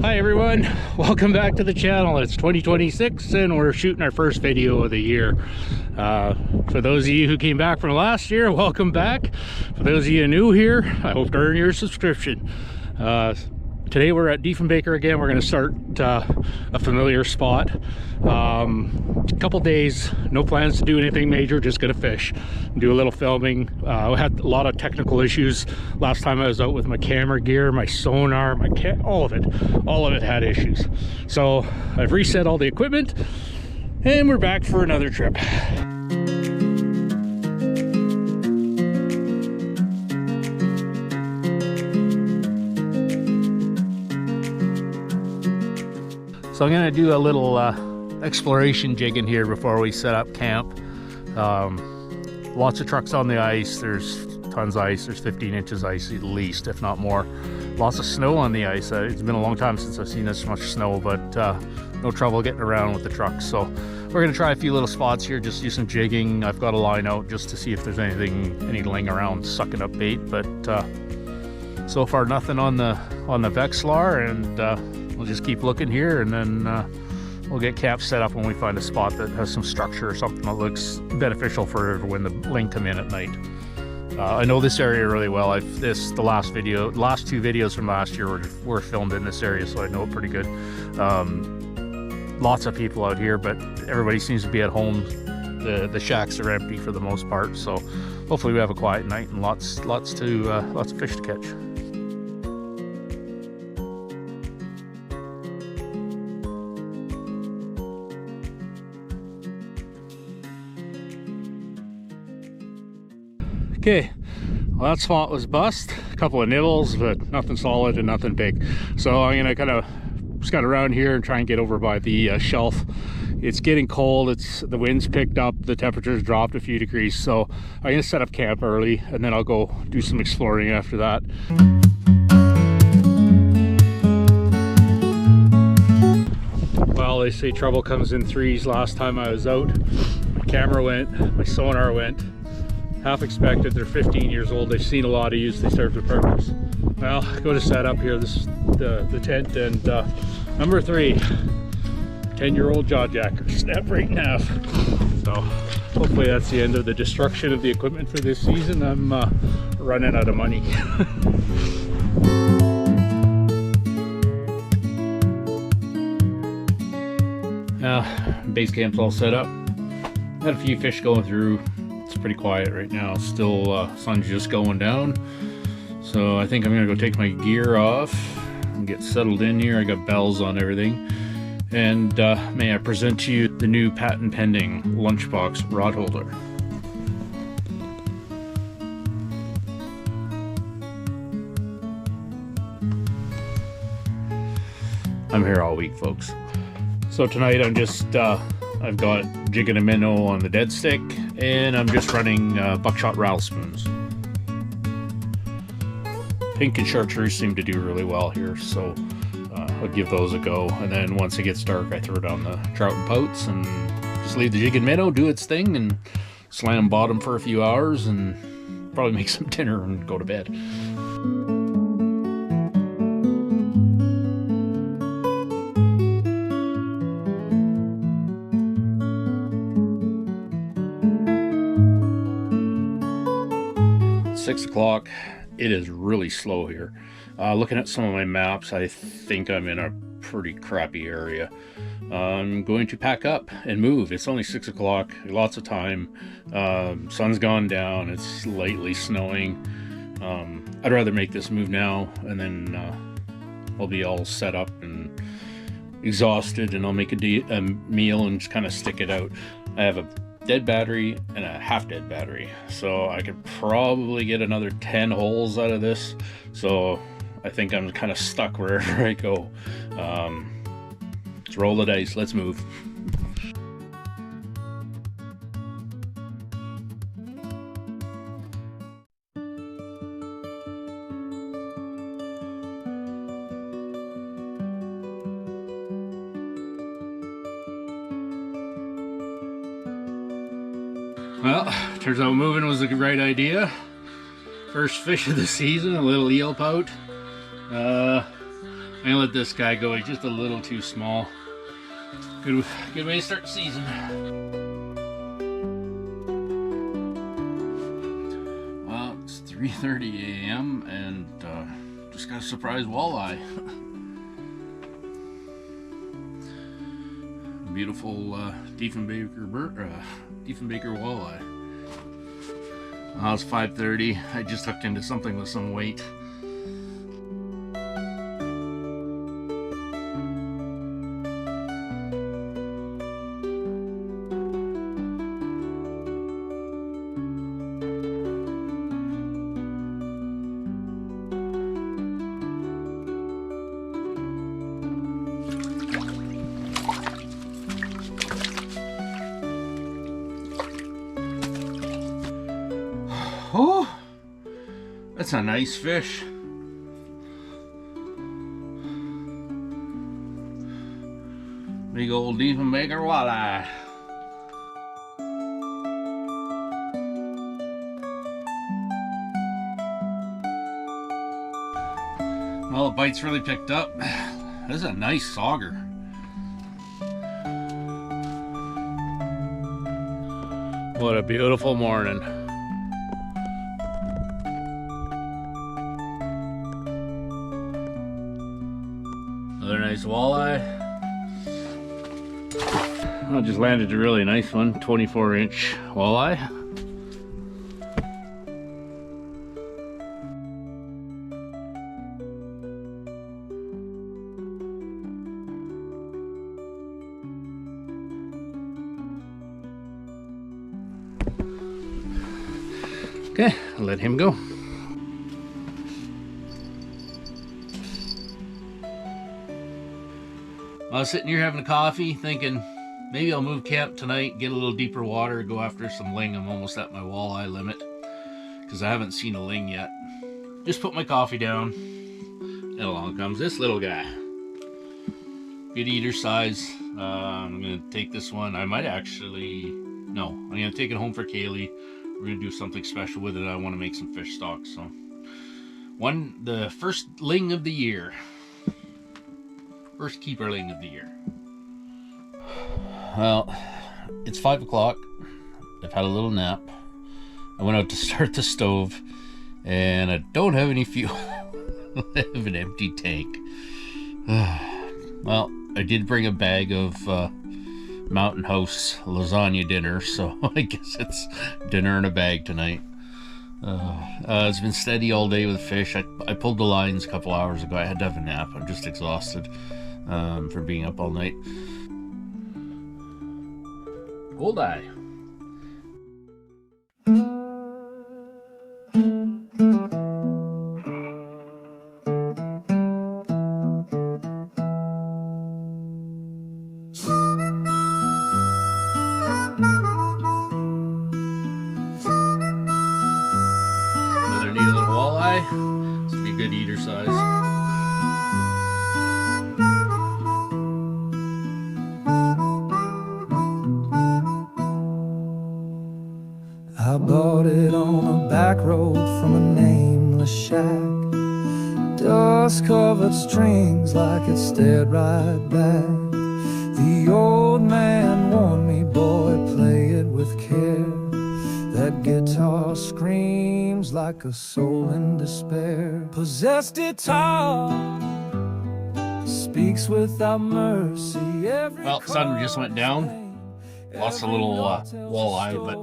Hi everyone, welcome back to the channel. It's 2026 and we're shooting our first video of the year. For those of you who came back from last year, welcome back. For those of you new here, I hope to earn your subscription. Today we're at Diefenbaker again. We're going to start a familiar spot. A couple days, no plans to do anything major, just gonna fish, do a little filming. I had a lot of technical issues last time I was out with my camera gear, my sonar, all of it had issues. So I've reset all the equipment and we're back for another trip. So I'm gonna do a little exploration jigging here before we set up camp. Lots of trucks on the ice. There's tons of ice. There's 15 inches ice at least, if not more. Lots of snow on the ice. It's been a long time since I've seen this much snow, but no trouble getting around with the trucks. So we're gonna try a few little spots here, just do some jigging. I've got a line out just to see if there's any ling around sucking up bait, but so far nothing on the Vexlar, and we'll just keep looking here, and then we'll get camp set up when we find a spot that has some structure or something that looks beneficial for when the ling come in at night. I know this area really well. The last two videos from last year were filmed in this area, so I know it pretty good. Lots of people out here, but everybody seems to be at home. The shacks are empty for the most part, so hopefully we have a quiet night and lots of fish to catch. Okay, well, that spot was bust. A couple of nibbles, but nothing solid and nothing big. So I'm gonna kind of scout around here and try and get over by the shelf. It's getting cold. The wind's picked up. The temperature's dropped a few degrees. So I'm gonna set up camp early, and then I'll go do some exploring after that. Well, they say trouble comes in threes. Last time I was out, my camera went, my sonar went. Half expected. They're 15 years old. They've seen a lot of use. They serve their purpose. Well, go to set up here. This is the tent, and number 3, 10-year-old jawjacker, snapped right in half. So hopefully that's the end of the destruction of the equipment for this season. I'm running out of money. Base camp's all set up. Had a few fish going through. It's pretty quiet right now. Still, sun's just going down. So I think I'm gonna go take my gear off and get settled in here. I got bells on everything. And may I present to you the new patent pending lunchbox rod holder. I'm here all week, folks. So tonight I'm just, I've got jigging a minnow on the dead stick, and I'm just running buckshot rattle spoons. Pink and chartreuse seem to do really well here, so I'll give those a go. And then once it gets dark, I throw down the trout and pouts and just leave the jigging minnow do its thing and slam bottom for a few hours and probably make some dinner and go to bed. It's 6 o'clock. It is really slow here. Looking at some of my maps, I think I'm in a pretty crappy area. I'm going to pack up and move. It's only 6 o'clock, lots of time. Sun's gone down, it's lightly snowing. I'd rather make this move now, and then I'll be all set up and exhausted, and I'll make a meal and just kind of stick it out. I have a dead battery and a half dead battery, so I could probably get another 10 holes out of this. So I think I'm kind of stuck wherever I go. Let's roll the dice. Let's move. Well, turns out moving was the right idea. First fish of the season, a little eel pout. I'm gonna let this guy go. He's just a little too small. Good way to start the season. Well, it's 3:30 a.m. and just got a surprise walleye. Beautiful Diefenbaker walleye. It's 5:30. I just hooked into something with some weight. Oh, that's a nice fish. Big old Diefenbaker walleye. Well, the bite's really picked up. This is a nice sauger. What a beautiful morning. Another nice walleye. I just landed a really nice one, 24-inch walleye. Okay, I'll let him go. I was sitting here having a coffee thinking maybe I'll move camp tonight, get a little deeper water, go after some ling. I'm almost at my walleye limit because I haven't seen a ling yet. Just put my coffee down and along comes this little guy. Good eater size. I'm going to take this one. I might actually, no, I'm going to take it home for Kaylee. We're going to do something special with it. I want to make some fish stock. So the first ling of the year. First keeperling of the year. Well, it's 5 o'clock. I've had a little nap. I went out to start the stove and I don't have any fuel. I have an empty tank. Well, I did bring a bag of Mountain House lasagna dinner, so I guess it's dinner in a bag tonight. It's been steady all day with fish. I pulled the lines a couple hours ago. I had to have a nap. I'm just exhausted for being up all night. Walleye. Another neat little walleye. This would be a good eater size. I bought it on a back road from a nameless shack. Dust-covered strings like it stared right back. The old man warned me, boy, play it with care. That guitar screams like a soul in despair. Possessed guitar speaks without mercy. Well, sun just went down. Lost a little walleye, but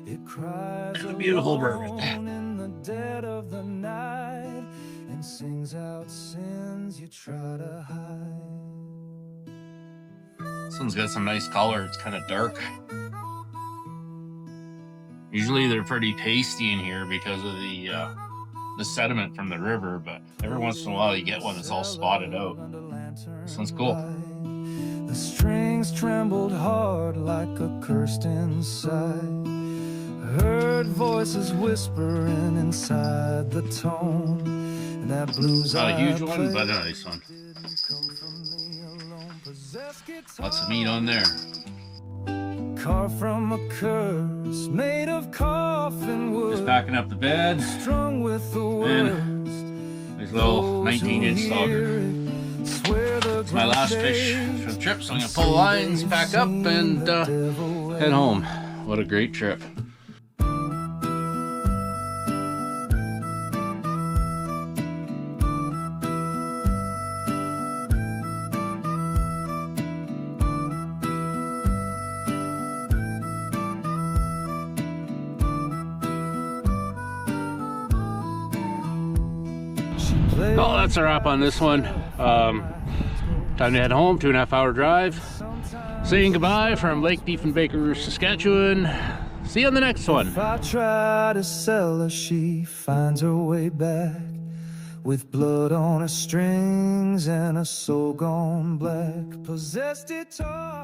and a beautiful burbot. In the dead of the night, and sings out sins you try to hide. This one's got some nice color. It's kind of dark. Usually they're pretty tasty in here because of the sediment from the river, but every once in a while you get one that's all spotted out. This one's cool. The strings trembled hard like a cursed inside. Heard voices whispering inside the tone. And that blues not a huge one, but a nice one. Lots of meat on there. Carved from a curse, made of coffin wood. Just packing up the bed. Strung with the worst. Nice little 19-inch sauger. Swear the It's my last fish for the trip, so I'm gonna pull the lines, pack up, and head home. What a great trip. Oh, that's a wrap on this one. Time to head home, 2.5 hour drive. Saying goodbye from Lake Diefenbaker, Saskatchewan. See you on the next one. If I try to sell her, she finds her way back with blood on her strings and a soul gone black. Possessed it all.